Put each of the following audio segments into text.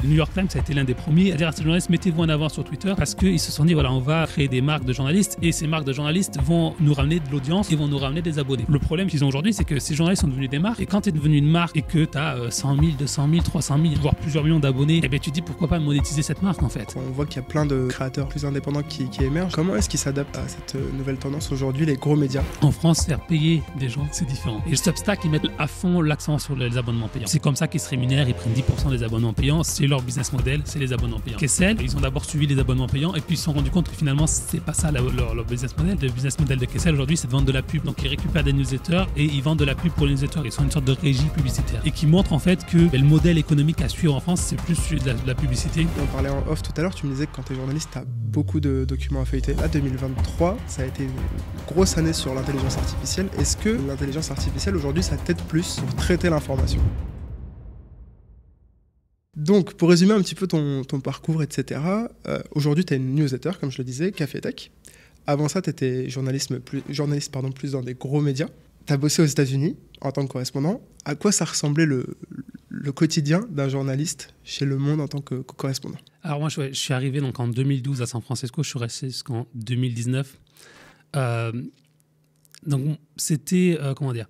Le New York Times a été l'un des premiers à dire à ces journalistes, mettez-vous en avant sur Twitter, parce qu'ils se sont dit, voilà, on va créer des marques de journalistes et ces marques de journalistes vont nous ramener de l'audience et vont nous ramener des abonnés. Le problème qu'ils ont aujourd'hui, c'est que ces journalistes sont devenus des marques et quand tu es devenu une marque et que tu as 100 000, 200 000, 300 000, voire plusieurs millions d'abonnés, eh bien, tu te dis pourquoi pas monétiser cette marque en fait. On voit qu'il y a plein de créateurs plus indépendants qui émergent. Comment est-ce qu'ils s'adaptent à cette nouvelle tendance aujourd'hui, les gros médias? En France, faire payer des gens, c'est différent. Et Substack, ils mettent à fond l'accent sur les abonnements payants. C'est comme ça qu'ils se rémunèrent, ils prennent 10% des abonnements payants, c'est leur business model, c'est les abonnements payants. Kessel, ils ont d'abord suivi les abonnements payants et puis ils se sont rendus compte que finalement, c'est pas ça leur business model. Le business model de Kessel aujourd'hui, c'est de vendre de la pub. Donc ils récupèrent des newsletters et ils vendent de la pub pour les newsletters. Ils sont une sorte de régie publicitaire et qui montre en fait que le modèle économique à suivre en France, c'est plus de la publicité. On parlait en off tout à l'heure, tu me disais que quand tu es journaliste, tu as beaucoup de documents à feuilleter. Là, 2023, ça a été une grosse année sur l'intelligence artificielle. Est-ce que l'intelligence artificielle aujourd'hui, ça t'aide plus pour traiter l'information? Donc, pour résumer un petit peu ton parcours, etc., aujourd'hui, tu as une newsletter, comme je le disais, Café Tech. Avant ça, tu étais journaliste plus dans des gros médias. Tu as bossé aux États-Unis en tant que correspondant. À quoi ça ressemblait le quotidien d'un journaliste chez Le Monde en tant que correspondant? Alors moi, je suis arrivé donc en 2012 à San Francisco. Je suis resté jusqu'en 2019. Donc, c'était... comment dire?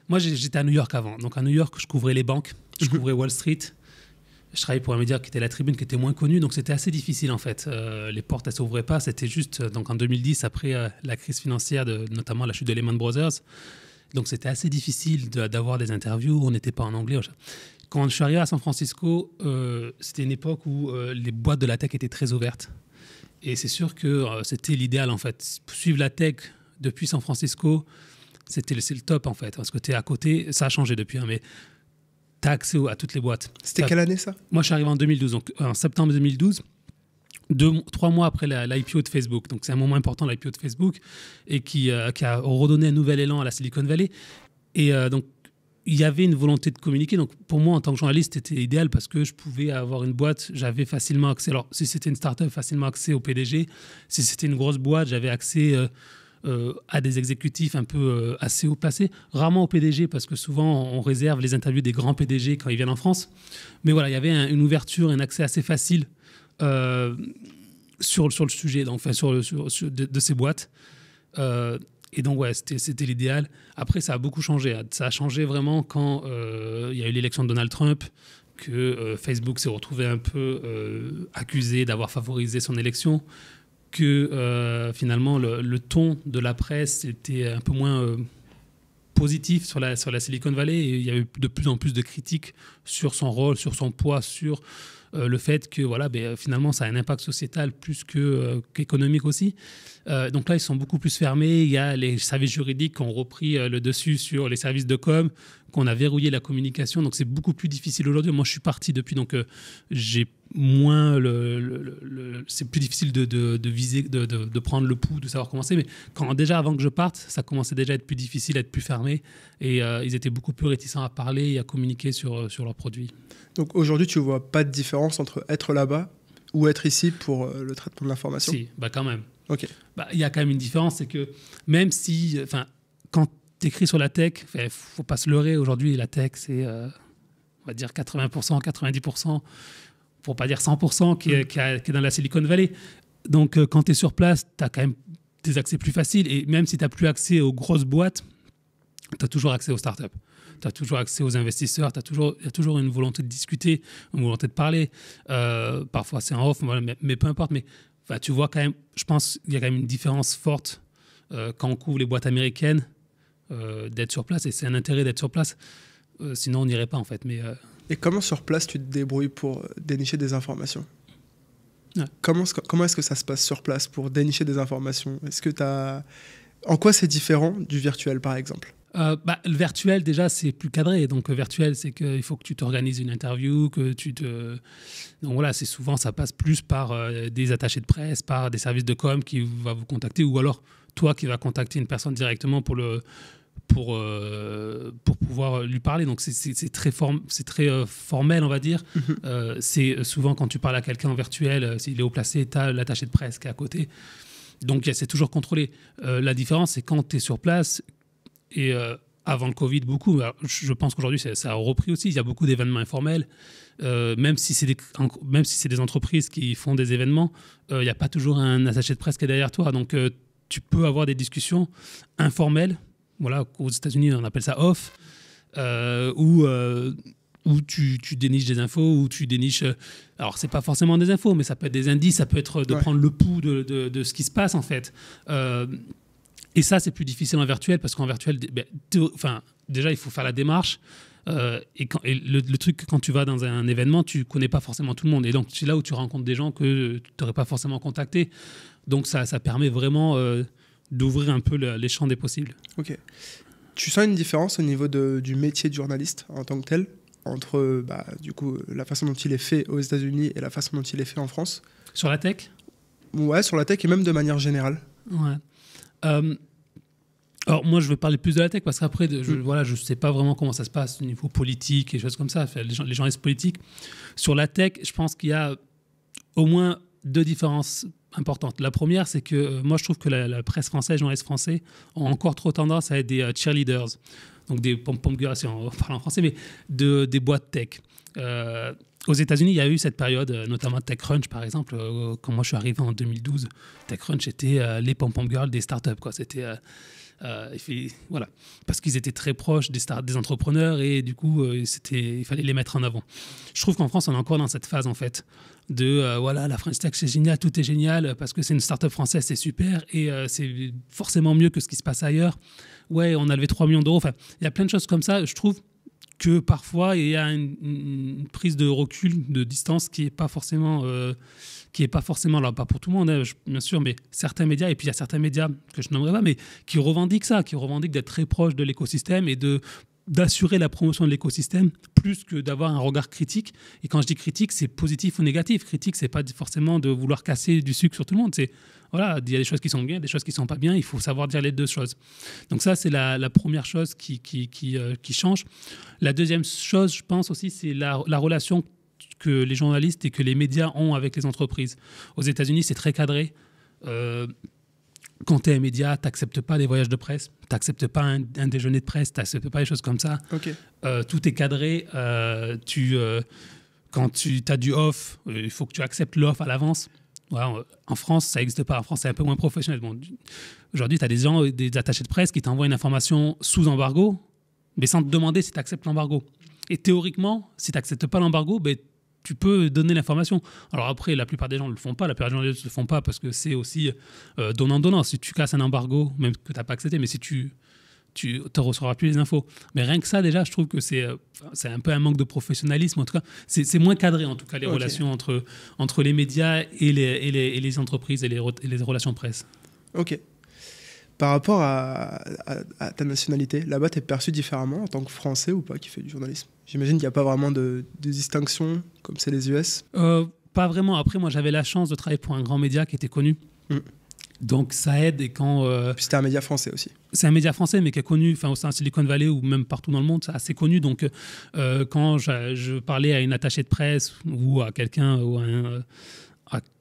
Moi, j'étais à New York avant. Donc, à New York, je couvrais les banques. Je couvrais Wall Street. Je travaillais pour un média qui était La Tribune, qui était moins connu. Donc, c'était assez difficile, en fait. Les portes, elles ne s'ouvraient pas. C'était juste donc, en 2010, après la crise financière, notamment la chute de Lehman Brothers. Donc, c'était assez difficile d'avoir des interviews. On n'était pas en anglais. Quand je suis arrivé à San Francisco, c'était une époque où les boîtes de la tech étaient très ouvertes. Et c'est sûr que c'était l'idéal, en fait. Suivre la tech depuis San Francisco, c'est le top, en fait. Parce que tu es à côté. Ça a changé depuis, hein, mais tu as accès à toutes les boîtes. C'était quelle année, ça? Moi, je suis arrivé en 2012. Donc, en septembre 2012. 3 mois après l'IPO de Facebook. Donc, c'est un moment important, l'IPO de Facebook, et qui a redonné un nouvel élan à la Silicon Valley. Et donc, il y avait une volonté de communiquer. Donc, pour moi, en tant que journaliste, c'était idéal parce que je pouvais avoir une boîte, j'avais facilement accès. Alors, si c'était une start-up, facilement accès au PDG. Si c'était une grosse boîte, j'avais accès à des exécutifs un peu assez haut placés. Rarement au PDG parce que souvent, on réserve les interviews des grands PDG quand ils viennent en France. Mais voilà, il y avait une ouverture, un accès assez facile sur le sujet, donc, enfin, de ces boîtes. Et donc, ouais, c'était l'idéal. Après, ça a beaucoup changé. Ça a changé vraiment quand il y a eu l'élection de Donald Trump, que Facebook s'est retrouvé un peu accusé d'avoir favorisé son élection, que finalement, le ton de la presse était un peu moins positif sur la Silicon Valley. Et il y a eu de plus en plus de critiques sur son rôle, sur son poids, sur le fait que voilà, finalement, ça a un impact sociétal plus qu'économique aussi. Donc là, ils sont beaucoup plus fermés. Il y a les services juridiques qui ont repris le dessus sur les services de com, qu'on a verrouillé la communication. Donc c'est beaucoup plus difficile aujourd'hui. Moi, je suis parti depuis, donc j'ai moins c'est plus difficile de viser, de prendre le pouls, de savoir comment c'est. Mais déjà avant que je parte, ça commençait déjà à être plus difficile, à être plus fermé. Et ils étaient beaucoup plus réticents à parler et à communiquer sur leurs produits. Donc aujourd'hui, tu ne vois pas de différence entre être là-bas ou être ici pour le traitement de l'information? Si, quand même. Ok. Il y a quand même une différence, c'est que même si, quand tu écris sur la tech, il ne faut pas se leurrer, aujourd'hui la tech c'est, on va dire 80%, 90%, pour ne pas dire 100% qui est dans la Silicon Valley. Donc quand tu es sur place, tu as quand même des accès plus faciles, et même si tu n'as plus accès aux grosses boîtes, tu as toujours accès aux startups. Tu as toujours accès aux investisseurs, il y a toujours une volonté de discuter, une volonté de parler. Parfois, c'est en off, mais peu importe. Mais tu vois quand même, je pense qu'il y a quand même une différence forte quand on couvre les boîtes américaines d'être sur place. Et c'est un intérêt d'être sur place. Sinon, on n'irait pas, en fait. Et comment, sur place, tu te débrouilles pour dénicher des informations? Ouais. Comment est-ce que ça se passe sur place pour dénicher des informations? En quoi c'est différent du virtuel, par exemple? Le virtuel, déjà, c'est plus cadré. Donc, virtuel, c'est qu'il faut que tu t'organises une interview, Donc, voilà, souvent, ça passe plus par des attachés de presse, par des services de com qui vont vous contacter, ou alors toi qui vas contacter une personne directement pour pouvoir lui parler. Donc, c'est très formel, on va dire. C'est souvent quand tu parles à quelqu'un en virtuel, s'il est haut placé, tu as l'attaché de presse qui est à côté. Donc, c'est toujours contrôlé. La différence, c'est quand tu es sur place. Et avant le Covid, beaucoup. Alors, je pense qu'aujourd'hui, ça a repris aussi. Il y a beaucoup d'événements informels. Même si c'est des entreprises qui font des événements, il n'y a pas toujours un attaché de presse qui est derrière toi. Donc, tu peux avoir des discussions informelles. Voilà, aux États-Unis, on appelle ça off, où tu déniches des infos, où tu déniches... alors, c'est pas forcément des infos, mais ça peut être des indices, ça peut être de prendre le pouls de ce qui se passe, en fait. Et ça, c'est plus difficile en virtuel, parce qu'en virtuel, déjà, il faut faire la démarche. Et le truc, quand tu vas dans un événement, tu connais pas forcément tout le monde. Et donc, c'est là où tu rencontres des gens que tu n'aurais pas forcément contactés. Donc, ça permet vraiment d'ouvrir un peu les champs des possibles. Ok. Tu sens une différence au niveau du métier de journaliste en tant que tel, entre du coup, la façon dont il est fait aux États-Unis et la façon dont il est fait en France? Sur la tech? Ouais, sur la tech et même de manière générale. Ouais. Alors moi je vais parler plus de la tech parce qu'après je sais pas vraiment comment ça se passe au niveau politique et choses comme ça, les journalistes politiques. Sur la tech, je pense qu'il y a au moins 2 différences importantes. La première, c'est que moi je trouve que la presse française, les journalistes français ont encore trop tendance à être des cheerleaders, donc des pom-pom girls si on parle en français, mais des boîtes tech. Aux États-Unis, il y a eu cette période, notamment TechCrunch par exemple. Quand moi je suis arrivé en 2012, TechCrunch était les pom-pom girls des startups, quoi. C'était voilà, parce qu'ils étaient très proches des entrepreneurs et du coup, il fallait les mettre en avant. Je trouve qu'en France, on est encore dans cette phase en fait de voilà, la French Tech c'est génial, tout est génial parce que c'est une startup française, c'est super et c'est forcément mieux que ce qui se passe ailleurs. Ouais, on a levé 3 millions d'euros. Enfin, il y a plein de choses comme ça. Je trouve que parfois il y a une prise de recul, de distance qui est pas forcément là, pas pour tout le monde, hein, bien sûr, mais certains médias, et puis il y a certains médias que je nommerai pas, mais qui revendiquent ça, qui revendiquent d'être très proches de l'écosystème et d'assurer la promotion de l'écosystème plus que d'avoir un regard critique. Et quand je dis critique, c'est positif ou négatif. Critique, c'est pas forcément de vouloir casser du sucre sur tout le monde. C'est voilà, il y a des choses qui sont bien, des choses qui sont pas bien. Il faut savoir dire les deux choses. Donc ça, c'est la première chose qui change. La deuxième chose, je pense aussi, c'est la relation que les journalistes et que les médias ont avec les entreprises. Aux États-Unis, c'est très cadré. Quand tu es un média, tu n'acceptes pas des voyages de presse, tu n'acceptes pas un déjeuner de presse, tu n'acceptes pas des choses comme ça. Okay. Tout est cadré. Quand tu as du off, il faut que tu acceptes l'off à l'avance. Voilà, en France, ça n'existe pas. En France, c'est un peu moins professionnel. Bon, aujourd'hui, tu as des attachés de presse qui t'envoient une information sous embargo, mais sans te demander si tu acceptes l'embargo. Et théoriquement, si tu n'acceptes pas l'embargo, tu peux donner l'information. Alors après, la plupart des gens ne le font pas, la plupart des gens ne le font pas parce que c'est aussi donnant-donnant. Si tu casses un embargo, même que tu n'as pas accepté, mais si tu ne recevras plus les infos. Mais rien que ça, déjà, je trouve que c'est un peu un manque de professionnalisme. En tout cas, c'est moins cadré, en tout cas, les relations entre les médias et les entreprises et les relations presse. Ok. Par rapport à ta nationalité, là-bas, tu es perçu différemment en tant que Français ou pas qui fait du journalisme? J'imagine qu'il n'y a pas vraiment de distinction comme c'est les US. Pas vraiment. Après, moi, j'avais la chance de travailler pour un grand média qui était connu. Donc, ça aide. Et quand puis c'était un média français aussi. C'est un média français, mais qui est connu au sein de Silicon Valley ou même partout dans le monde, c'est assez connu. Donc, quand je parlais à une attachée de presse ou à quelqu'un ou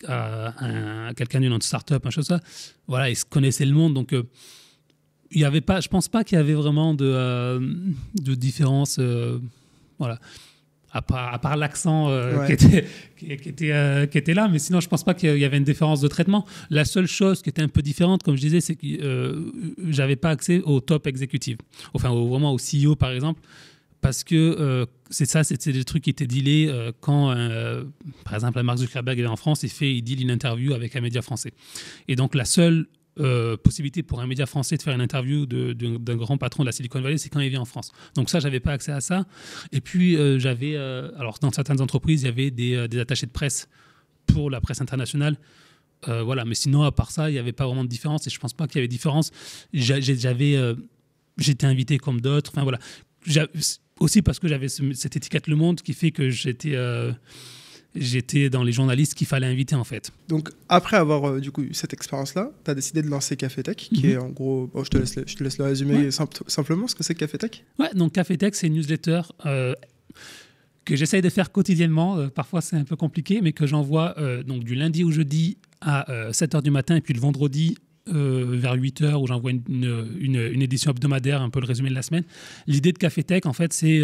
à quelqu'un d'une start-up, un chose ça, voilà, ils se connaissaient le monde. Donc, il y avait pas, je pense pas qu'il y avait vraiment de différence. Voilà. À part l'accent qui était là, mais sinon je pense pas qu'il y avait une différence de traitement. La seule chose qui était un peu différente, comme je disais, c'est que j'avais pas accès au top exécutif, enfin vraiment au CEO par exemple, parce que c'était des trucs qui étaient dealés quand par exemple Mark Zuckerberg est en France, il deal une interview avec un média français, et donc la seule possibilité pour un média français de faire une interview d'un grand patron de la Silicon Valley, c'est quand il vient en France. Donc ça, j'avais pas accès à ça. Et puis j'avais, alors dans certaines entreprises, il y avait des attachés de presse pour la presse internationale. Voilà, mais sinon à part ça, il n'y avait pas vraiment de différence. Et je pense pas qu'il y avait de différence. J'étais invité comme d'autres. Enfin voilà, aussi parce que j'avais cette étiquette Le Monde qui fait que j'étais dans les journalistes qu'il fallait inviter en fait. Donc après avoir du coup eu cette expérience-là, tu as décidé de lancer Café Tech, qui est en gros, je te laisse le résumer simplement ce que c'est Café Tech. Ouais, donc Café Tech, c'est une newsletter que j'essaye de faire quotidiennement. Parfois c'est un peu compliqué, mais que j'envoie donc du lundi au jeudi à 7h du matin et puis le vendredi vers 8h, où j'envoie une édition hebdomadaire, un peu le résumé de la semaine. L'idée de Café Tech, en fait, c'est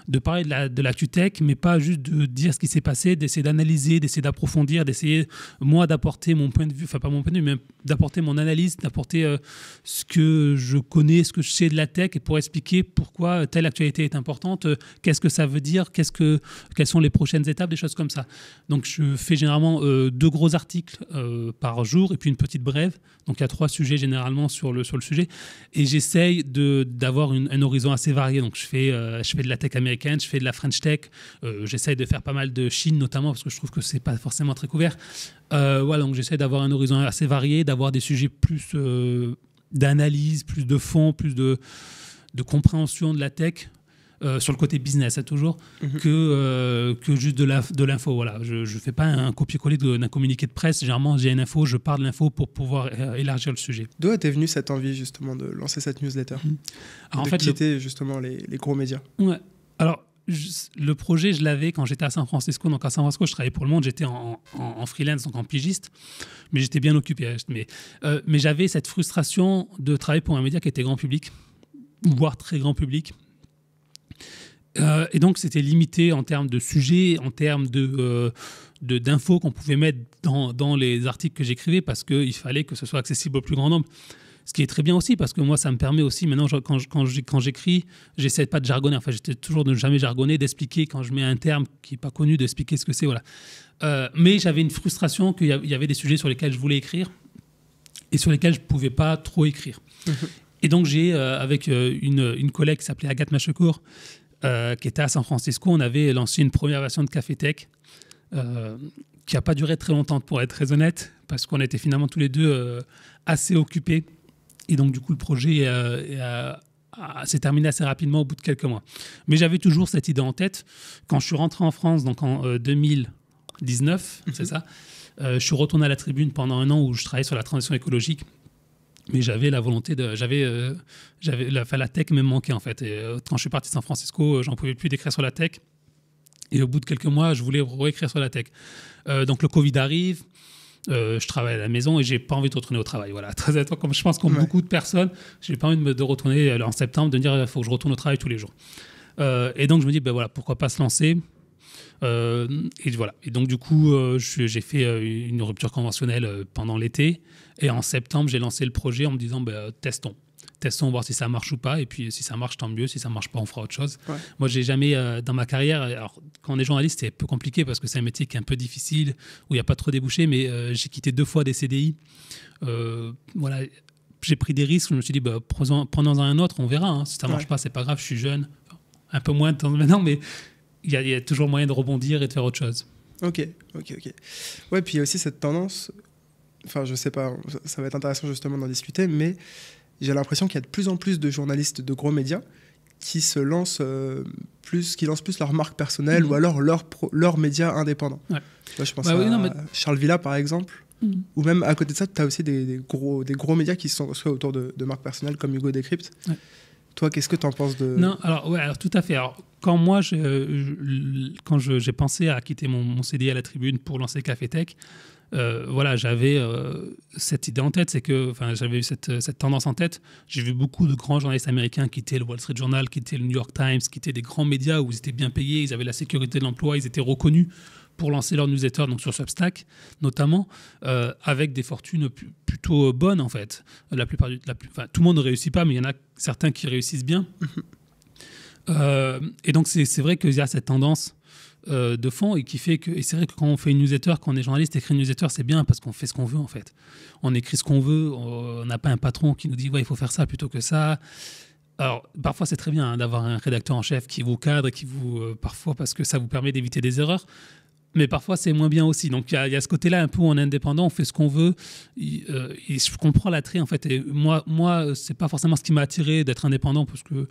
de parler de l'actu tech, mais pas juste de dire ce qui s'est passé, d'essayer d'analyser, d'essayer d'approfondir, d'essayer, moi, d'apporter mon point de vue, enfin pas mon point de vue, mais d'apporter mon analyse, d'apporter ce que je connais, ce que je sais de la tech, et pour expliquer pourquoi telle actualité est importante, qu'est-ce que ça veut dire, quelles sont les prochaines étapes, des choses comme ça. Donc, je fais généralement 2 gros articles par jour, et puis une petite brève. Donc, il y a 3 sujets généralement sur le sujet. Et j'essaye d'avoir un horizon assez varié. Donc, je fais de la tech américaine, je fais de la French tech. J'essaye de faire pas mal de Chine, notamment, parce que je trouve que c'est pas forcément très couvert. Voilà, donc j'essaie d'avoir un horizon assez varié, d'avoir des sujets plus d'analyse, plus de fond, plus de compréhension de la tech. Sur le côté business, toujours, que juste de l'info. Voilà. Je ne fais pas un copier-coller d'un communiqué de presse. Généralement, j'ai une info, je parle de l'info pour pouvoir élargir le sujet. D'où est venue cette envie, justement, de lancer cette newsletter Alors, de quitter, justement, les gros médias? Ouais. Alors, le projet, je l'avais quand j'étais à San Francisco. Donc, à San Francisco, je travaillais pour Le Monde. J'étais en freelance, donc en pigiste. Mais j'étais bien occupé. Mais j'avais cette frustration de travailler pour un média qui était grand public, voire très grand public. Et donc, c'était limité en termes de sujets, en termes d'infos qu'on pouvait mettre dans les articles que j'écrivais, parce qu'il fallait que ce soit accessible au plus grand nombre. Ce qui est très bien aussi, parce que moi, ça me permet aussi, maintenant, quand j'écris, j'essaie pas de jargonner. Enfin, j'essaie toujours de ne jamais jargonner, d'expliquer, quand je mets un terme qui n'est pas connu, d'expliquer ce que c'est. Voilà. Mais j'avais une frustration qu'il y avait des sujets sur lesquels je voulais écrire et sur lesquels je ne pouvais pas trop écrire. Et donc, j'ai, avec une collègue qui s'appelait Agathe Machecourt, qui était à San Francisco, on avait lancé une première version de Café Tech qui n'a pas duré très longtemps, pour être très honnête, parce qu'on était finalement tous les deux assez occupés. Et donc, du coup, le projet s'est terminé assez rapidement au bout de quelques mois. Mais j'avais toujours cette idée en tête. Quand je suis rentré en France, donc en 2019, c'est ça, je suis retourné à la Tribune pendant 1 an où je travaillais sur la transition écologique. Mais j'avais la volonté la tech me manquait en fait. Et quand je suis parti de San Francisco, j'en pouvais plus d'écrire sur la tech. Et au bout de quelques mois, je voulais réécrire sur la tech. Donc le Covid arrive, je travaille à la maison et j'ai pas envie de retourner au travail. Voilà, très honnêtement, comme je pense comme beaucoup de personnes, j'ai pas envie de retourner en septembre, de me dire il faut que je retourne au travail tous les jours. Et donc je me dis voilà, pourquoi pas se lancer. Et voilà. Et donc du coup, j'ai fait une rupture conventionnelle pendant l'été. Et en septembre, j'ai lancé le projet en me disant testons, voir si ça marche ou pas. Et puis si ça marche, tant mieux. Si ça marche pas, on fera autre chose. Ouais. Moi, j'ai jamais dans ma carrière. Alors, quand on est journaliste, c'est un peu compliqué parce que c'est un métier qui est un peu difficile où il n'y a pas trop de débouchés. Mais j'ai quitté 2 fois des CDI. Voilà. J'ai pris des risques. Je me suis dit prenons-en un autre, on verra. Hein. Si ça marche pas, c'est pas grave. Je suis jeune, un peu moins de temps maintenant, mais il y a toujours moyen de rebondir et de faire autre chose. Ok. Ouais, puis il y a aussi cette tendance, enfin je sais pas, ça va être intéressant justement d'en discuter, mais j'ai l'impression qu'il y a de plus en plus de journalistes de gros médias qui lancent plus leur marque personnelle ou alors leur média indépendant. Ouais. Là, je pense à Charles Villa par exemple, ou même à côté de ça, tu as aussi des gros médias qui sont autour de marques personnelles comme Hugo Décrypte. Ouais. Toi, qu'est-ce que tu en penses de... Non, alors tout à fait. Alors, quand moi, quand j'ai pensé à quitter mon CDI à la Tribune pour lancer Café Tech, voilà, j'avais cette idée en tête, c'est que j'avais eu cette tendance en tête. J'ai vu beaucoup de grands journalistes américains quitter le Wall Street Journal, quitter le New York Times, quitter des grands médias où ils étaient bien payés, ils avaient la sécurité de l'emploi, ils étaient reconnus pour lancer leur newsletter, donc sur Substack notamment, avec des fortunes plutôt bonnes en fait. Tout le monde ne réussit pas, mais il y en a certains qui réussissent bien. Et donc c'est vrai qu'il y a cette tendance de fond et qui fait que, et c'est vrai que quand on fait une newsletter, quand on est journaliste, écrire une newsletter, c'est bien parce qu'on fait ce qu'on veut en fait. On écrit ce qu'on veut, on n'a pas un patron qui nous dit ouais, il faut faire ça plutôt que ça. Alors, parfois, c'est très bien d'avoir un rédacteur en chef qui vous cadre, qui vous parfois parce que ça vous permet d'éviter des erreurs. Mais parfois, c'est moins bien aussi. Donc, il y a ce côté-là un peu où on est indépendant, on fait ce qu'on veut. Et je comprends l'attrait, en fait. Et moi, c'est pas forcément ce qui m'a attiré d'être indépendant, parce que...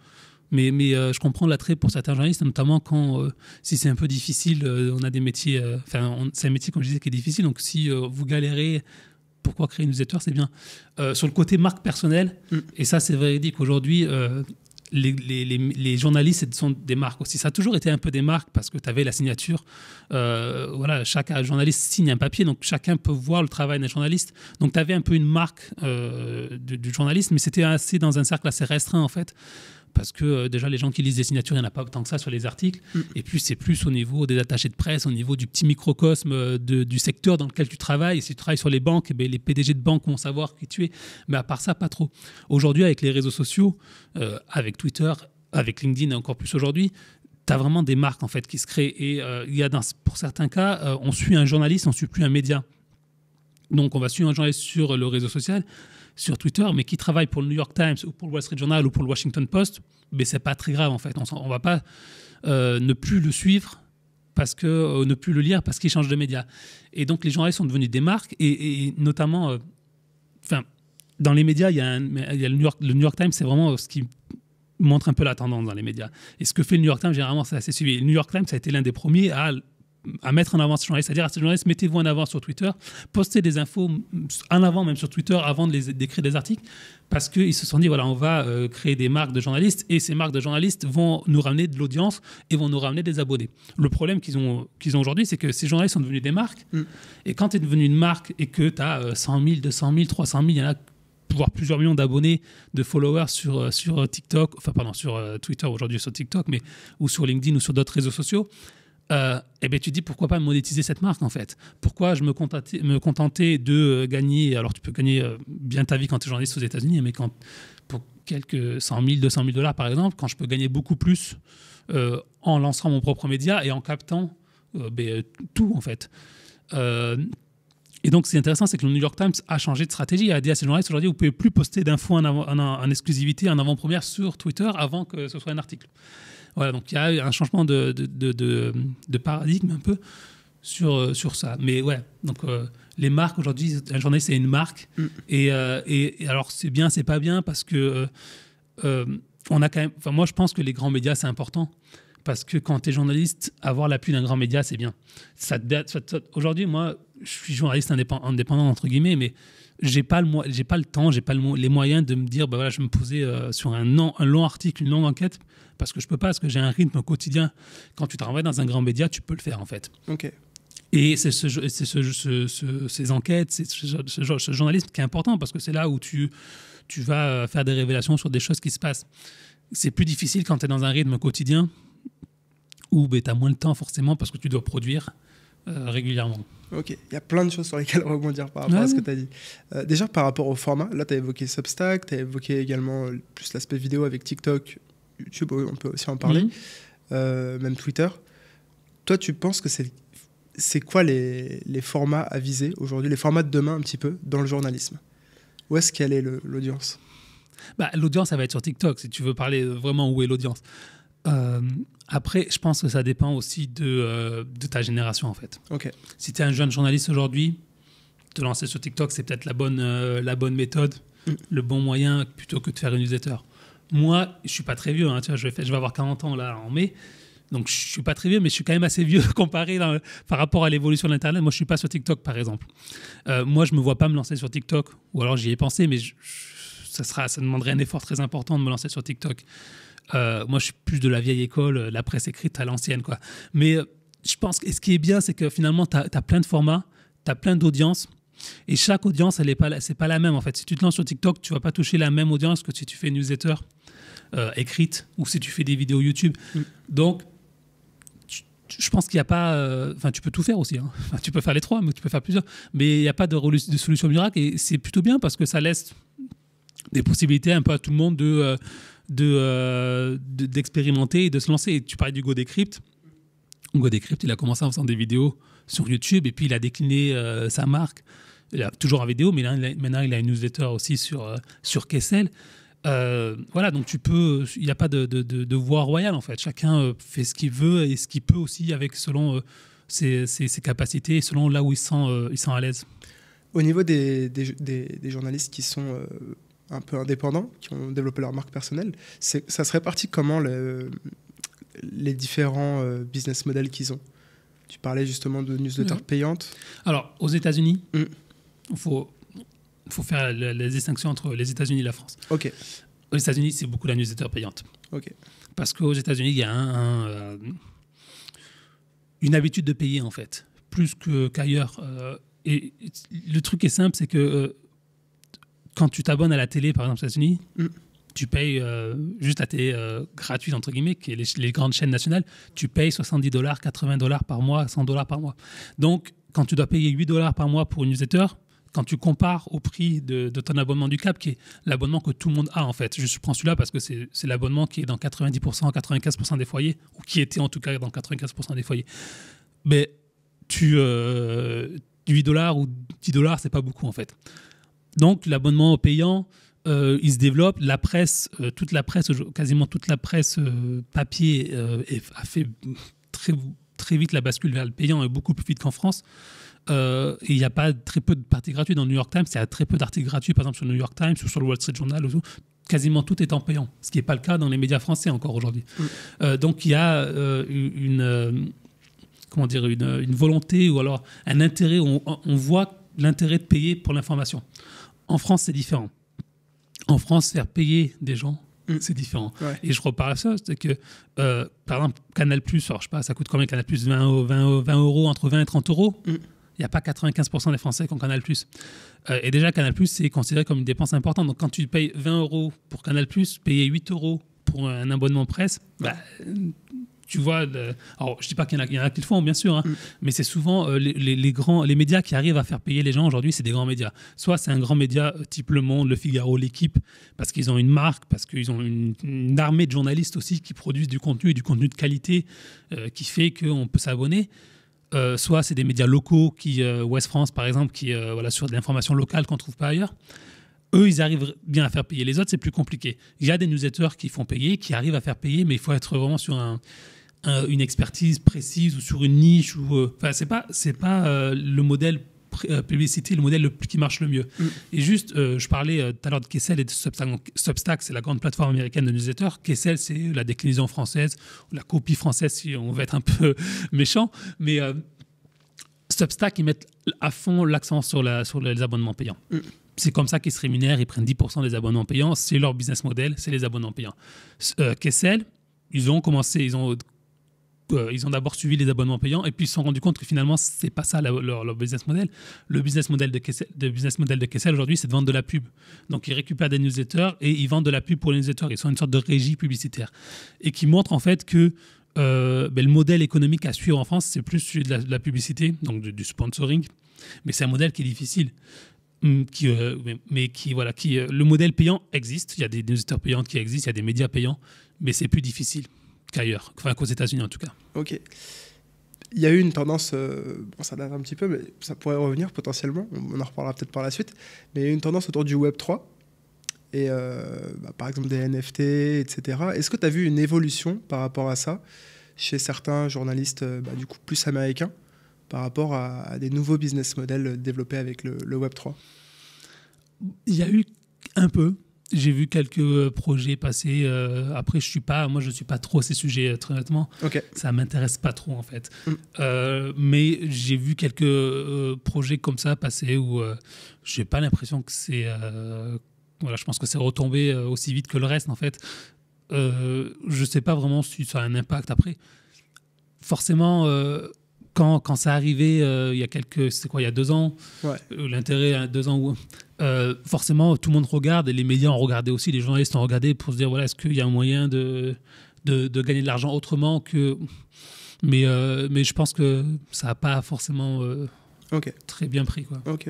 mais je comprends l'attrait pour certains journalistes, notamment quand, si c'est un peu difficile, on a des métiers... c'est un métier, comme je disais, qui est difficile. Donc, si vous galérez, pourquoi créer une newsletter, c'est bien. Sur le côté marque personnelle, et ça, c'est véridique. Aujourd'hui, les journalistes sont des marques aussi. Ça a toujours été un peu des marques parce que tu avais la signature. Voilà, chaque journaliste signe un papier, donc chacun peut voir le travail d'un journaliste. Donc tu avais un peu une marque du journaliste, mais c'était assez dans un cercle assez restreint en fait. Parce que déjà, les gens qui lisent des signatures, il n'y en a pas autant que ça sur les articles. Et puis, c'est plus au niveau des attachés de presse, au niveau du petit microcosme du secteur dans lequel tu travailles. Et si tu travailles sur les banques, les PDG de banques vont savoir qui tu es. Mais à part ça, pas trop. Aujourd'hui, avec les réseaux sociaux, avec Twitter, avec LinkedIn et encore plus aujourd'hui, tu as vraiment des marques en fait, qui se créent. Et il y a pour certains cas, on suit un journaliste, on ne suit plus un média. Donc, on va suivre un journaliste sur le réseau social, sur Twitter, mais qui travaille pour le New York Times ou pour le Wall Street Journal ou pour le Washington Post, mais c'est pas très grave en fait. On va pas ne plus le suivre parce que ne plus le lire parce qu'il change de média. Et donc les journalistes sont devenus des marques et notamment, dans les médias, il y a le New York Times, c'est vraiment ce qui montre un peu la tendance dans les médias. Et ce que fait le New York Times, généralement, c'est assez suivi. Le New York Times, ça a été l'un des premiers à mettre en avant ces journalistes, c'est-à-dire à ces journalistes, mettez-vous en avant sur Twitter, postez des infos en avant même sur Twitter avant d'écrire des articles, parce qu'ils se sont dit, voilà, on va créer des marques de journalistes, et ces marques de journalistes vont nous ramener de l'audience et vont nous ramener des abonnés. Le problème qu'ils ont aujourd'hui, c'est que ces journalistes sont devenus des marques, et quand tu es devenu une marque et que tu as 100 000, 200 000, 300 000, il y en a voire plusieurs millions d'abonnés, de followers sur TikTok, sur Twitter aujourd'hui, sur TikTok, ou sur LinkedIn ou sur d'autres réseaux sociaux, tu te dis pourquoi pas monétiser cette marque en fait. Pourquoi je me contenter de gagner, alors tu peux gagner bien ta vie quand tu es journaliste aux États-Unis, mais pour quelques 100 000, 200 000 dollars par exemple, quand je peux gagner beaucoup plus en lançant mon propre média et en captant tout en fait. Et donc, ce qui est intéressant, c'est que le New York Times a changé de stratégie. Il a dit à ses journalistes, aujourd'hui, vous ne pouvez plus poster d'infos en exclusivité, en avant-première sur Twitter avant que ce soit un article. Voilà, donc il y a un changement de paradigme un peu sur ça. Mais ouais, donc les marques, aujourd'hui, un journaliste, c'est une marque. Et alors, c'est bien, c'est pas bien, parce que on a quand même... Enfin, moi, je pense que les grands médias, c'est important. Parce que quand tu es journaliste, avoir l'appui d'un grand média, c'est bien. Aujourd'hui, moi, je suis journaliste indépendant, entre guillemets, mais j'ai pas le temps, j'ai pas les moyens de me dire, voilà, je vais me poser sur un long article, une longue enquête, parce que je peux pas, parce que j'ai un rythme quotidien. Quand tu travailles dans un grand média, tu peux le faire, en fait. Ok. Et c'est ces enquêtes, ce journalisme qui est important, parce que c'est là où tu vas faire des révélations sur des choses qui se passent. C'est plus difficile quand tu es dans un rythme quotidien, où tu as moins le temps forcément parce que tu dois produire régulièrement. Ok, il y a plein de choses sur lesquelles rebondir par rapport à ce que tu as dit. Déjà par rapport au format, là tu as évoqué Substack, tu as évoqué également plus l'aspect vidéo avec TikTok, YouTube, on peut aussi en parler, même Twitter. Toi tu penses que c'est quoi les formats à viser aujourd'hui, les formats de demain un petit peu dans le journalisme? Où est-ce qu'elle est l'audience? L'audience, ça va être sur TikTok, si tu veux parler vraiment où est l'audience. Après, je pense que ça dépend aussi de ta génération, en fait. Okay. Si tu es un jeune journaliste aujourd'hui, te lancer sur TikTok, c'est peut-être la bonne méthode, le bon moyen, plutôt que de faire une newsletter. Moi, je ne suis pas très vieux, hein, tu vois, je vais avoir 40 ans là, en mai, donc je ne suis pas très vieux, mais je suis quand même assez vieux comparé par rapport à l'évolution de l'Internet. Moi, je ne suis pas sur TikTok, par exemple. Moi, je ne me vois pas me lancer sur TikTok, ou alors j'y ai pensé, mais ça demanderait un effort très important de me lancer sur TikTok. Moi, je suis plus de la vieille école, la presse écrite à l'ancienne, quoi. Mais je pense que ce qui est bien, c'est que finalement, tu as plein de formats, tu as plein d'audiences, et chaque audience, c'est pas la même, en fait. Si tu te lances sur TikTok, tu vas pas toucher la même audience que si tu fais une newsletter écrite ou si tu fais des vidéos YouTube. Donc, je pense qu'il n'y a pas... tu peux tout faire aussi. Hein. Tu peux faire les trois, mais tu peux faire plusieurs. Mais il n'y a pas de solution miracle, et c'est plutôt bien parce que ça laisse des possibilités un peu à tout le monde d'expérimenter et de se lancer. Et tu parlais du Go Decrypt. Go Decrypt, il a commencé en faisant des vidéos sur YouTube et puis il a décliné sa marque. Il a toujours en vidéo, mais maintenant il a une newsletter aussi sur Kessel. Voilà, donc il n'y a pas de voie royale en fait. Chacun fait ce qu'il veut et ce qu'il peut aussi selon ses capacités et selon là où il se sent à l'aise. Au niveau des journalistes qui sont un peu indépendants, qui ont développé leur marque personnelle, ça se répartit comment les différents business models qu'ils ont? Tu parlais justement de newsletters payantes. Alors, aux États-Unis, il faut faire la distinction entre les États-Unis et la France. Ok. Aux États-Unis, c'est beaucoup la newsletter payante. Ok. Parce qu'aux États-Unis, il y a une habitude de payer, en fait, plus qu'ailleurs. Et le truc est simple, c'est que quand tu t'abonnes à la télé, par exemple, aux États-Unis, tu payes juste la télé gratuite, entre guillemets, qui est les grandes chaînes nationales, tu payes $70, $80 par mois, $100 par mois. Donc, quand tu dois payer $8 par mois pour une newsletter, quand tu compares au prix de ton abonnement du câble, qui est l'abonnement que tout le monde a, en fait. Je prends celui-là parce que c'est l'abonnement qui est dans 90%, 95% des foyers, ou qui était en tout cas dans 95% des foyers. Mais 8$ ou $10, c'est pas beaucoup, en fait. Donc, l'abonnement payant, il se développe. La presse, quasiment toute la presse papier a fait très vite la bascule vers le payant et beaucoup plus vite qu'en France. Et il n'y a pas très peu de parties gratuites dans le New York Times. Il y a très peu d'articles gratuits, par exemple sur le New York Times ou sur le Wall Street Journal. Quasiment tout est en payant, ce qui n'est pas le cas dans les médias français encore aujourd'hui. Donc il y a une volonté ou alors un intérêt. On voit l'intérêt de payer pour l'information. En France, c'est différent. En France, faire payer des gens, c'est différent. Ouais. Et je reparle à ça, c'est que, par exemple, Canal+, alors, je sais pas, ça coûte combien Canal+, 20 euros, entre 20 et 30 euros. Il n'y a pas 95% des Français qui ont Canal+. Et déjà, Canal+, c'est considéré comme une dépense importante. Donc, quand tu payes 20 euros pour Canal+, payer 8 euros pour un abonnement presse, tu vois... Alors, je ne dis pas qu'il y en a qui le font, bien sûr, hein, mais c'est souvent les médias qui arrivent à faire payer les gens aujourd'hui, c'est des grands médias. Soit c'est un grand média type Le Monde, Le Figaro, L'Équipe, parce qu'ils ont une marque, parce qu'ils ont une armée de journalistes aussi qui produisent du contenu et du contenu de qualité qui fait qu'on peut s'abonner. Soit c'est des médias locaux, Ouest France par exemple, qui sur de l'information locale qu'on ne trouve pas ailleurs. Eux, ils arrivent bien à faire payer. Les autres, c'est plus compliqué. Il y a des newsletters qui font payer, qui arrivent à faire payer, mais il faut être vraiment sur une expertise précise ou sur une niche. C'est pas le modèle publicité, le modèle qui marche le mieux. Et juste, je parlais tout à l'heure de Kessel et de Substack. Donc, Substack, c'est la grande plateforme américaine de newsletter. Kessel, c'est la déclinaison française, la copie française, si on veut être un peu méchant. Mais Substack, ils mettent à fond l'accent sur les abonnements payants. C'est comme ça qu'ils se rémunèrent, ils prennent 10% des abonnements payants, c'est leur business model, c'est les abonnements payants. Kessel, ils ont d'abord suivi les abonnements payants et puis ils se sont rendus compte que finalement, c'est pas ça leur business model. Le business model de Kessel aujourd'hui, c'est de vendre de la pub. Donc, ils récupèrent des newsletters et ils vendent de la pub pour les newsletters. Ils sont une sorte de régie publicitaire et qui montre en fait que le modèle économique à suivre en France, c'est plus celui de la publicité, donc du sponsoring. Mais c'est un modèle qui est difficile. Le modèle payant existe. Il y a des newsletters payants qui existent, il y a des médias payants, mais c'est plus difficile qu'ailleurs, qu'aux États-Unis en tout cas. Ok. Il y a eu une tendance, ça date un petit peu, mais ça pourrait revenir potentiellement, on en reparlera peut-être par la suite, mais il y a eu une tendance autour du Web 3, et par exemple des NFT, etc. Est-ce que tu as vu une évolution par rapport à ça chez certains journalistes du coup plus américains par rapport à des nouveaux business models développés avec le Web 3? Il y a eu un peu. J'ai vu quelques projets passer. Après, je suis pas trop ces sujets, très honnêtement. Okay. Ça m'intéresse pas trop, en fait. Mais j'ai vu quelques projets comme ça passer où j'ai pas l'impression que c'est... je pense que c'est retombé aussi vite que le reste, en fait. Je sais pas vraiment si ça a un impact. Après, forcément... Quand ça arrivait il y a il y a 2 ans, l'intérêt 2 ans, forcément tout le monde regarde et les médias ont regardé aussi, les journalistes ont regardé pour se dire est-ce qu'il y a un moyen de gagner de l'argent autrement que... Mais je pense que ça n'a pas forcément très bien pris, quoi. Ok.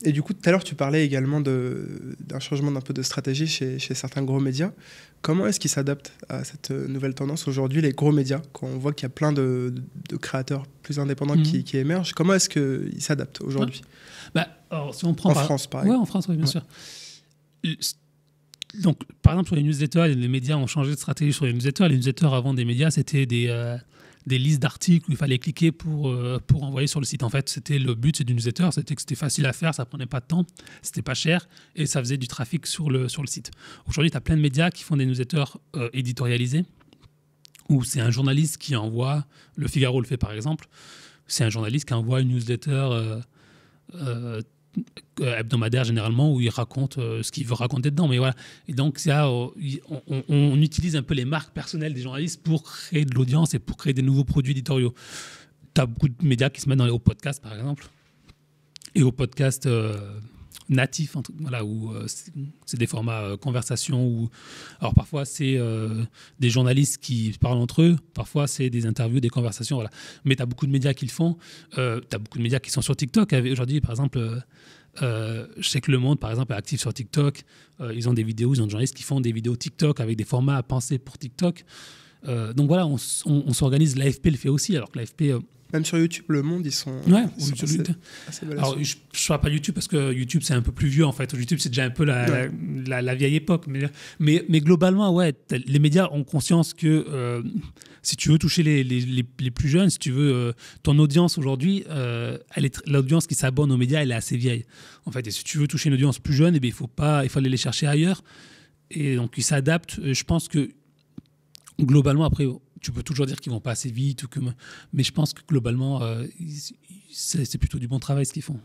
Et du coup, tout à l'heure, tu parlais également d'un changement d'un peu de stratégie chez certains gros médias. Comment est-ce qu'ils s'adaptent à cette nouvelle tendance aujourd'hui, les gros médias, quand on voit qu'il y a plein de créateurs plus indépendants qui émergent? Comment est-ce qu'ils s'adaptent aujourd'hui? Alors, si on prend France, par exemple. Oui, en France, oui, bien sûr. Donc, par exemple, sur les newsletters, les médias ont changé de stratégie sur les newsletters. Les newsletters, avant des médias, c'était des listes d'articles où il fallait cliquer pour envoyer sur le site. En fait, le but du newsletter, c'était que c'était facile à faire, ça prenait pas de temps, c'était pas cher et ça faisait du trafic sur le site. Aujourd'hui, tu as plein de médias qui font des newsletters éditorialisés où c'est un journaliste qui envoie, Le Figaro le fait par exemple, c'est un journaliste qui envoie une newsletter hebdomadaire généralement, où il raconte ce qu'il veut raconter dedans. Mais voilà. Et donc, on utilise un peu les marques personnelles des journalistes pour créer de l'audience et pour créer des nouveaux produits éditoriaux. Tu as beaucoup de médias qui se mettent au podcast, par exemple, et au podcast natif, voilà, où c'est des formats conversation. Alors parfois, c'est des journalistes qui parlent entre eux, parfois, c'est des interviews, des conversations. Voilà. Mais tu as beaucoup de médias qui le font. Tu as beaucoup de médias qui sont sur TikTok. Aujourd'hui, par exemple, je sais que Le Monde, par exemple, est actif sur TikTok. Ils ont des vidéos, ils ont des journalistes qui font des vidéos TikTok avec des formats à penser pour TikTok. Donc voilà, on s'organise. L'AFP le fait aussi, alors que l'AFP... Même sur YouTube, Le Monde, ils sont assez alors, je ne parle pas de YouTube parce que YouTube, c'est un peu plus vieux, en fait. YouTube, c'est déjà un peu la vieille époque. Mais globalement, ouais, les médias ont conscience que si tu veux toucher les plus jeunes, si tu veux... ton audience aujourd'hui, l'audience qui s'abonne aux médias, elle est assez vieille. En fait, et si tu veux toucher une audience plus jeune, il faut aller les chercher ailleurs. Et donc, ils s'adaptent. Je pense que globalement, après... Tu peux toujours dire qu'ils vont pas assez vite, mais je pense que globalement, c'est plutôt du bon travail ce qu'ils font.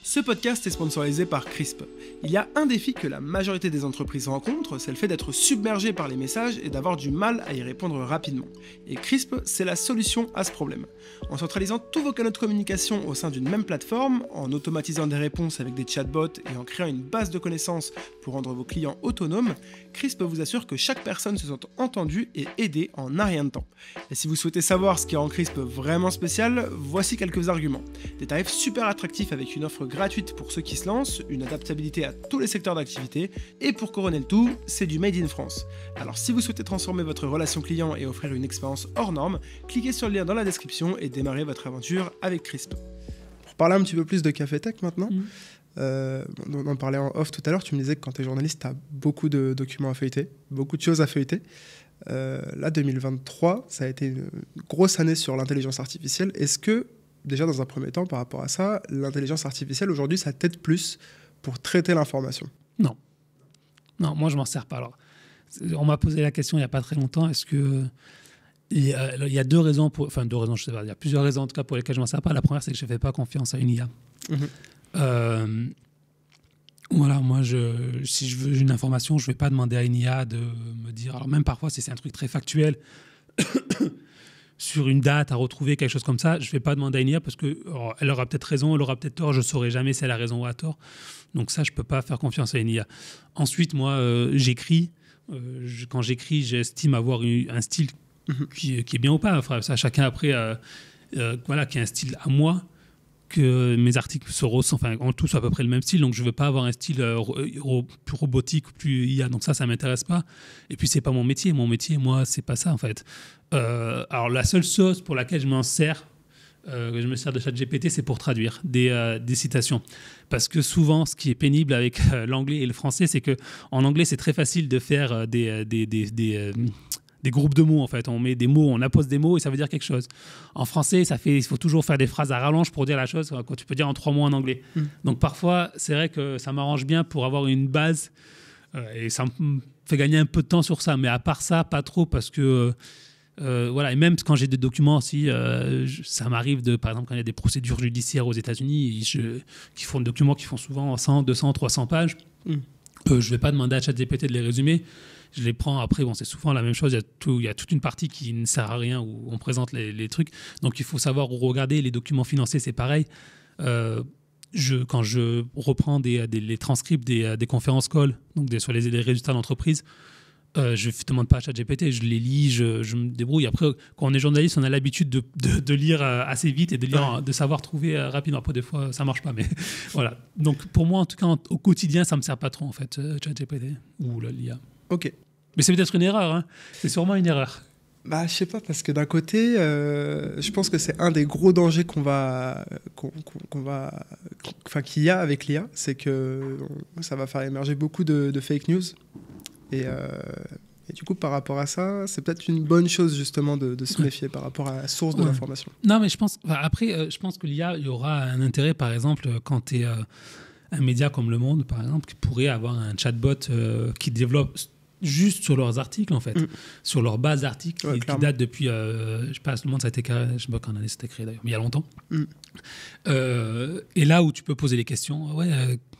Ce podcast est sponsorisé par Crisp. Il y a un défi que la majorité des entreprises rencontrent, c'est le fait d'être submergé par les messages et d'avoir du mal à y répondre rapidement. Et Crisp, c'est la solution à ce problème. En centralisant tous vos canaux de communication au sein d'une même plateforme, en automatisant des réponses avec des chatbots et en créant une base de connaissances pour rendre vos clients autonomes, Crisp vous assure que chaque personne se sente entendue et aidée en un rien de temps. Et si vous souhaitez savoir ce qui rend Crisp vraiment spécial, voici quelques arguments. Des tarifs super attractifs avec une offre gratuite pour ceux qui se lancent, une adaptabilité à tous les secteurs d'activité, et pour couronner le tout, c'est du Made in France. Alors si vous souhaitez transformer votre relation client et offrir une expérience hors norme, cliquez sur le lien dans la description et démarrez votre aventure avec Crisp. Pour parler un petit peu plus de Café Tech maintenant, on en parlait en off tout à l'heure, tu me disais que quand tu es journaliste, tu as beaucoup de documents à feuilleter, beaucoup de choses à feuilleter. Là, 2023, ça a été une grosse année sur l'intelligence artificielle. Est-ce que, déjà dans un premier temps, par rapport à ça, l'intelligence artificielle, aujourd'hui, ça t'aide plus pour traiter l'information ? Non. Non, moi, je m'en sers pas. Alors, on m'a posé la question il n'y a pas très longtemps, est-ce que... Il y a deux raisons, deux raisons, je sais pas, il y a plusieurs raisons en tout cas pour lesquelles je m'en sers pas. La première, c'est que je ne fais pas confiance à une IA. Voilà, moi, si je veux une information, je ne vais pas demander à une IA de me dire... Alors même parfois, si c'est un truc très factuel, sur une date à retrouver, quelque chose comme ça, je ne vais pas demander à une IA parce qu'elle aura peut-être raison, elle aura peut-être tort, je ne saurai jamais si elle a raison ou a tort. Donc ça, je ne peux pas faire confiance à une IA. Ensuite, moi, j'écris. Quand j'écris, j'estime avoir un style qui est bien ou pas. Enfin, ça, chacun après, voilà, qui a un style à moi, que mes articles en tout soit à peu près le même style, donc je ne veux pas avoir un style plus robotique ou plus IA, donc ça m'intéresse pas. Et puis c'est pas mon métier, moi c'est pas ça en fait. Alors la seule chose pour laquelle je m'en sers, je me sers de ChatGPT, c'est pour traduire des citations, parce que souvent ce qui est pénible avec l'anglais et le français, c'est que en anglais c'est très facile de faire des groupes de mots, en fait. On met des mots, on appose des mots et ça veut dire quelque chose. En français, il faut toujours faire des phrases à rallonge pour dire la chose, quand tu peux dire en 3 mots en anglais. Donc parfois, c'est vrai que ça m'arrange bien pour avoir une base et ça me fait gagner un peu de temps sur ça. Mais à part ça, pas trop, parce que voilà. Et même quand j'ai des documents aussi, ça m'arrive par exemple, quand il y a des procédures judiciaires aux États-Unis qui font des documents qui font souvent 100, 200, 300 pages. Je ne vais pas demander à ChatGPT de les résumer. Je les prends après, c'est souvent la même chose, il y a toute une partie qui ne sert à rien où on présente les trucs, donc il faut savoir où regarder. Les documents financiers, c'est pareil. Quand je reprends les transcripts des conférences call, donc sur les résultats d'entreprise, je ne demande pas à ChatGPT, je les lis, je me débrouille. Après, quand on est journaliste, on a l'habitude de lire assez vite et de savoir trouver rapidement. Après, des fois, ça ne marche pas, mais voilà. Donc pour moi, en tout cas, au quotidien, ça ne me sert pas trop, en fait, ChatGPT ou l'IA. Ok. Mais c'est peut-être une erreur, hein. C'est sûrement une erreur. Bah, je sais pas, parce que d'un côté, je pense que c'est un des gros dangers qu'il y a avec l'IA, c'est que ça va faire émerger beaucoup de fake news. Et du coup, par rapport à ça, c'est peut-être une bonne chose justement de se méfier par rapport à la source de l'information. Non, mais je pense que l'IA, il y aura un intérêt, par exemple, quand tu es un média comme Le Monde, par exemple, qui pourrait avoir un chatbot qui développe juste sur leurs articles, en fait, sur leur base d'articles qui datent depuis, je sais pas, le monde ça a été créé, je sais pas quand année c'était créé d'ailleurs, mais il y a longtemps. Et là où tu peux poser les questions,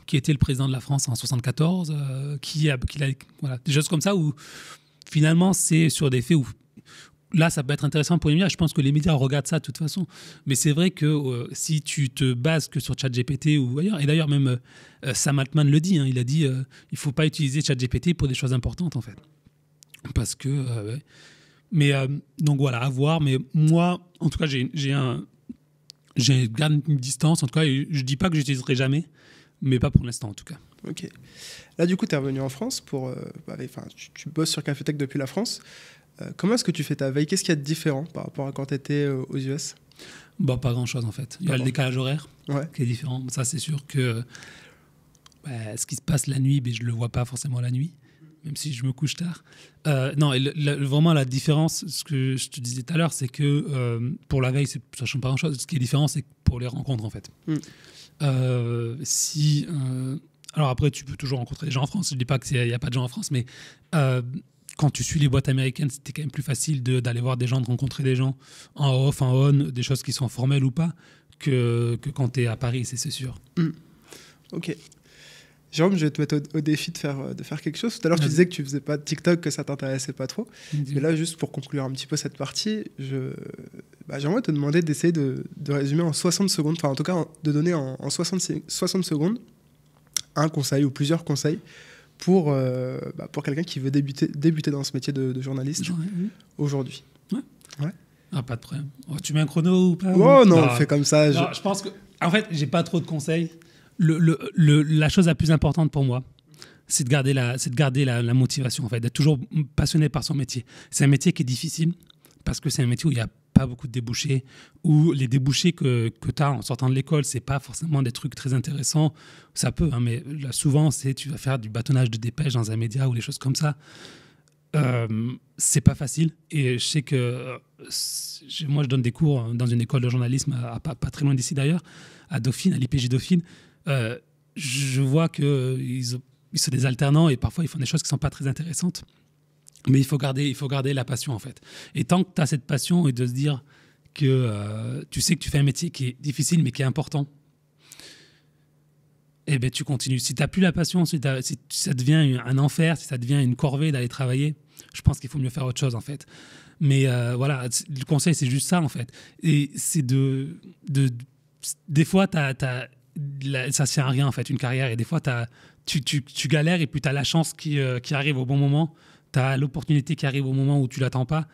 qui était le président de la France en 74, voilà, des choses comme ça où finalement c'est sur des faits où là, ça peut être intéressant pour les médias. Je pense que les médias regardent ça de toute façon. Mais c'est vrai que si tu te bases que sur ChatGPT ou ailleurs, et d'ailleurs même Sam Altman le dit, il a dit il ne faut pas utiliser ChatGPT pour des choses importantes en fait. Parce que... ouais. Mais donc voilà, à voir. Mais moi, en tout cas, j'ai garde une distance. En tout cas, je ne dis pas que je n'utiliserai jamais, mais pas pour l'instant en tout cas. Ok. Là, du coup, tu es revenu en France pour... tu bosses sur Café Tech depuis la France. Comment est-ce que tu fais ta veille? Qu'est-ce qu'il y a de différent par rapport à quand tu étais aux US? Bah, pas grand-chose en fait. Il y a le décalage horaire qui est différent. Ça, c'est sûr que ce qui se passe la nuit, je ne le vois pas forcément la nuit, même si je me couche tard. Non, vraiment la différence, ce que je te disais tout à l'heure, c'est que pour la veille, ça ne change pas grand-chose. Ce qui est différent, c'est pour les rencontres en fait. Alors après, tu peux toujours rencontrer des gens en France. Je ne dis pas qu'il n'y a pas de gens en France, mais... quand tu suis les boîtes américaines, c'était quand même plus facile d'aller voir des gens, de rencontrer des gens en off, en on, des choses qui sont formelles ou pas, que quand tu es à Paris, c'est sûr. Ok. Jérôme, je vais te mettre au défi de faire quelque chose. Tout à l'heure, tu disais que tu faisais pas de TikTok, que ça t'intéressait pas trop. Mais là, juste pour conclure un petit peu cette partie, j'aimerais te demander d'essayer de résumer en 60 secondes, enfin en tout cas de donner en 60 secondes un conseil ou plusieurs conseils pour quelqu'un qui veut débuter dans ce métier de journaliste aujourd'hui. Ouais. Ah, pas de problème. Oh, tu mets un chrono ou pas? Oh non, on fait comme ça. Je pense que, en fait, j'ai pas trop de conseils. La chose la plus importante pour moi, c'est de garder la motivation, en fait, d'être toujours passionné par son métier. C'est un métier qui est difficile parce que c'est un métier où il n'y a pas beaucoup de débouchés, où les débouchés que tu as en sortant de l'école, c'est pas forcément des trucs très intéressants. Ça peut, mais là, souvent, tu vas faire du bâtonnage de dépêche dans un média ou des choses comme ça. C'est pas facile. Et je sais que moi, je donne des cours dans une école de journalisme, pas très loin d'ici d'ailleurs, à Dauphine, à l'IPJ Dauphine. Je vois qu'ils sont des alternants et parfois, ils font des choses qui sont pas très intéressantes. Mais il faut garder la passion, en fait. Et tant que tu as cette passion et de se dire que tu sais que tu fais un métier qui est difficile, mais qui est important, eh ben, tu continues. Si tu n'as plus la passion, si ça devient un enfer, si ça devient une corvée d'aller travailler, je pense qu'il faut mieux faire autre chose, en fait. Mais voilà, le conseil, c'est juste ça, en fait. Et c'est des fois, ça ne sert à rien, en fait, une carrière. Et des fois, tu galères et puis tu as la chance qui arrive au bon moment. Tu as l'opportunité qui arrive au moment où tu ne l'attends pas.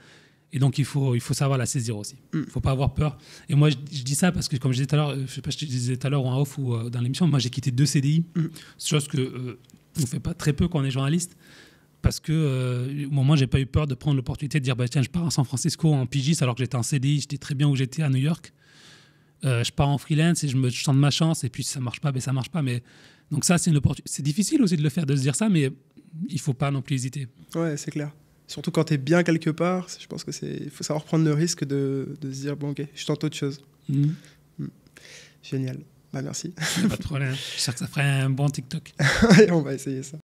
Et donc, il faut savoir la saisir aussi. Il ne faut pas avoir peur. Et moi, je dis ça parce que, comme je disais tout à l'heure, je ne sais pas si je te disais tout à l'heure ou en off ou dans l'émission, moi, j'ai quitté 2 CDI. Chose que on ne fait pas très peu quand on est journaliste. Parce que, au moment, je n'ai pas eu peur de prendre l'opportunité de dire tiens, je pars à San Francisco en pigiste alors que j'étais en CDI. J'étais très bien où j'étais à New York. Je pars en freelance et je sens de ma chance. Et puis, si ça ne marche pas, ça ne marche pas. Mais, donc, ça, c'est une opportunité. C'est difficile aussi de le faire, de se dire ça, mais il ne faut pas non plus hésiter. Ouais, c'est clair. Surtout quand tu es bien quelque part, je pense qu'il faut savoir prendre le risque de se dire bon, ok, je tente autre chose. Génial. Merci. Pas de problème. J'espère que ça ferait un bon TikTok. On va essayer ça.